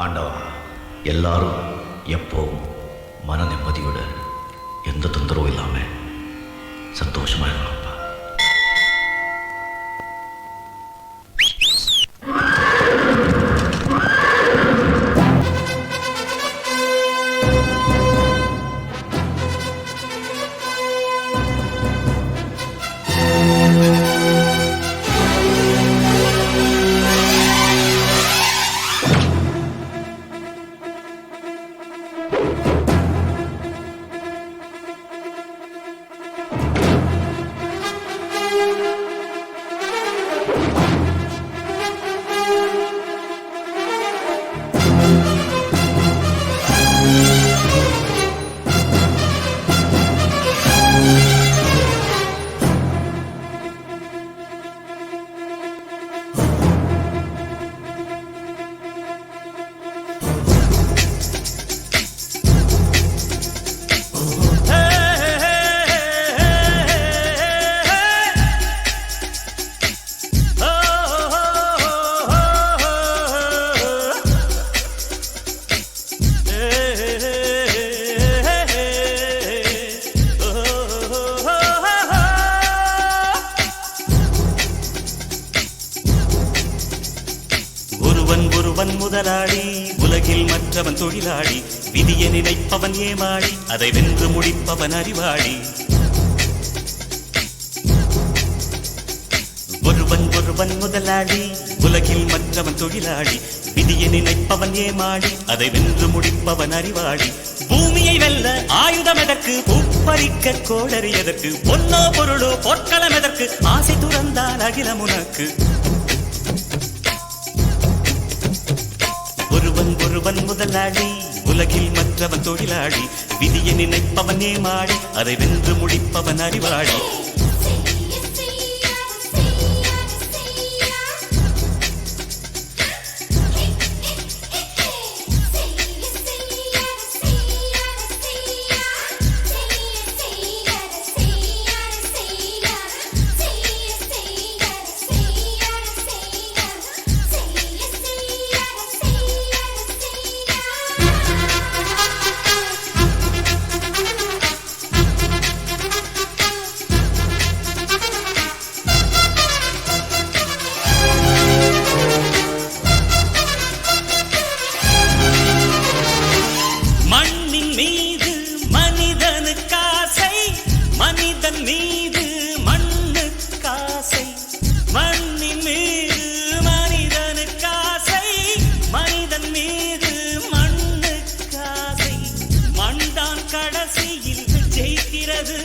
ஆண்டவா, எல்லாரும் எப்போவும் மன நிம்மதியோட எந்த தொந்தரவும் இல்லாமல் சந்தோஷமாக இருக்கணும்ப்பா. ஒருவன் முதலாளி, உலகில் மற்றவன் தொழிலாளி, விதியை நினைப்பவன் ஏமாளி, அதை வென்று முடிப்பவன் அறிவாளி. ஒருவன் முதலாளி, உலகில் மற்றவன் தொழிலாளி, விதியை நினைப்பவன் ஏமாளி, அதை வென்று முடிப்பவன் அறிவாளி. பூமியை வெல்ல ஆயுதம் எதற்கு, பூப்பறிக்க கோடரி எதற்கு, பொன்னோ பொருளோ பொற்களம் எதற்கு, ஆசை துறந்தால் அகிலம் உனக்கு. ஒருவன் முதலாளி, உலகில் மற்றவன் தொழிலாளி, விதியை நினைப்பவன் ஏமாளி, அதை வென்று முடிப்பவன் அறிவாளி. மனிதன் மீது மண்ணுக்காசை, மண்ணின் மீது மனிதனுக்காசை, மனிதன் மீது மண்ணுக்காசை. மண்தான் கடைசியில் ஜெயிக்கிறது,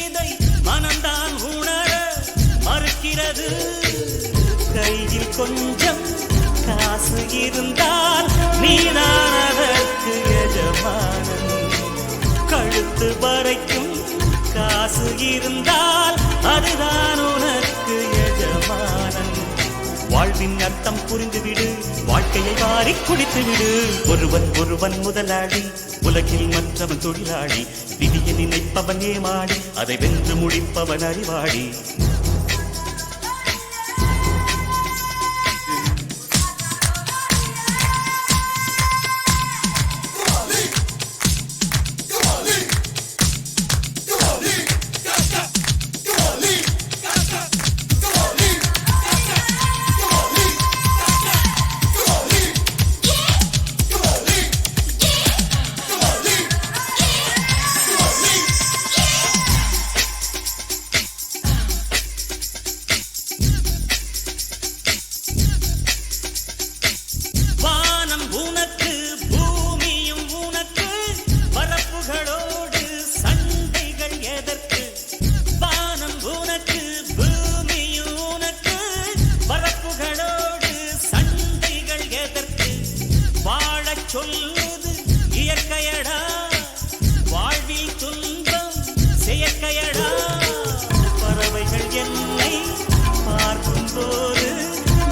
இதை மனம்தான் உணர மறுக்கிறது. கையில் கொஞ்சம் காசு இருந்தால் நீதான் அதற்கு எஜமானன். கழுத்து வரைக்கும் காசு இருந்தால் அதுதான் உனக்கு எஜமானன். வாழ்வின் அர்த்தம் புரிந்துவிடு, வாழ்க்கையை வாரி குடித்துவிடு. ஒருவன் முதலாளி, உலகில் மற்றவன் தொழிலாளி, விதியை நினைப்பவன் ஏமாளி, அதை வென்று முடிப்பவன் அறிவாளி. சொல்லுது இயற்கையடா, வாழ்வில் துன்பம் செயற்கையடா. பறவைகள் என்னை பார்க்கும் போது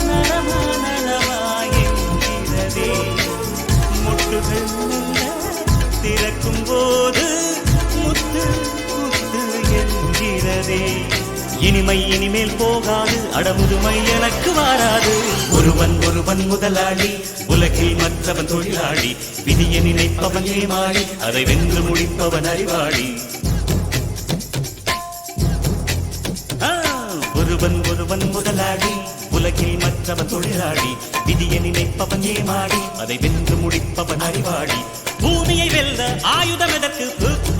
நலமானவாயின்றதே, முட்டுகள் திறக்கும் போது முத்து முத்து என்கிறதே. இனிமை இனிமேல் போகாது அடமுதுமை எனக்கு வாராது ஒருவன் ஒருவன் முதலாளி உலகில் மற்றவன் தொழிலாளி விதியை நினைப்பவன் ஏமாளி அதை வென்று முடிப்பவன் அறிவாளி ஒருவன் ஒருவன் முதலாளி உலகில் மற்றவன் தொழிலாளி விதியை நினைப்பவன் ஏமாளி அதை வென்று முடிப்பவன் அறிவாளி பூமியை வெல்ல ஆயுதம் எதற்கு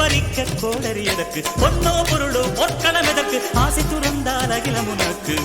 பறிக்க கோடரி எதற்கு பொன்னோ பொருளோ பொற்களம் எதற்கு ஆசை துறந்தால் அகிலம் உனக்கு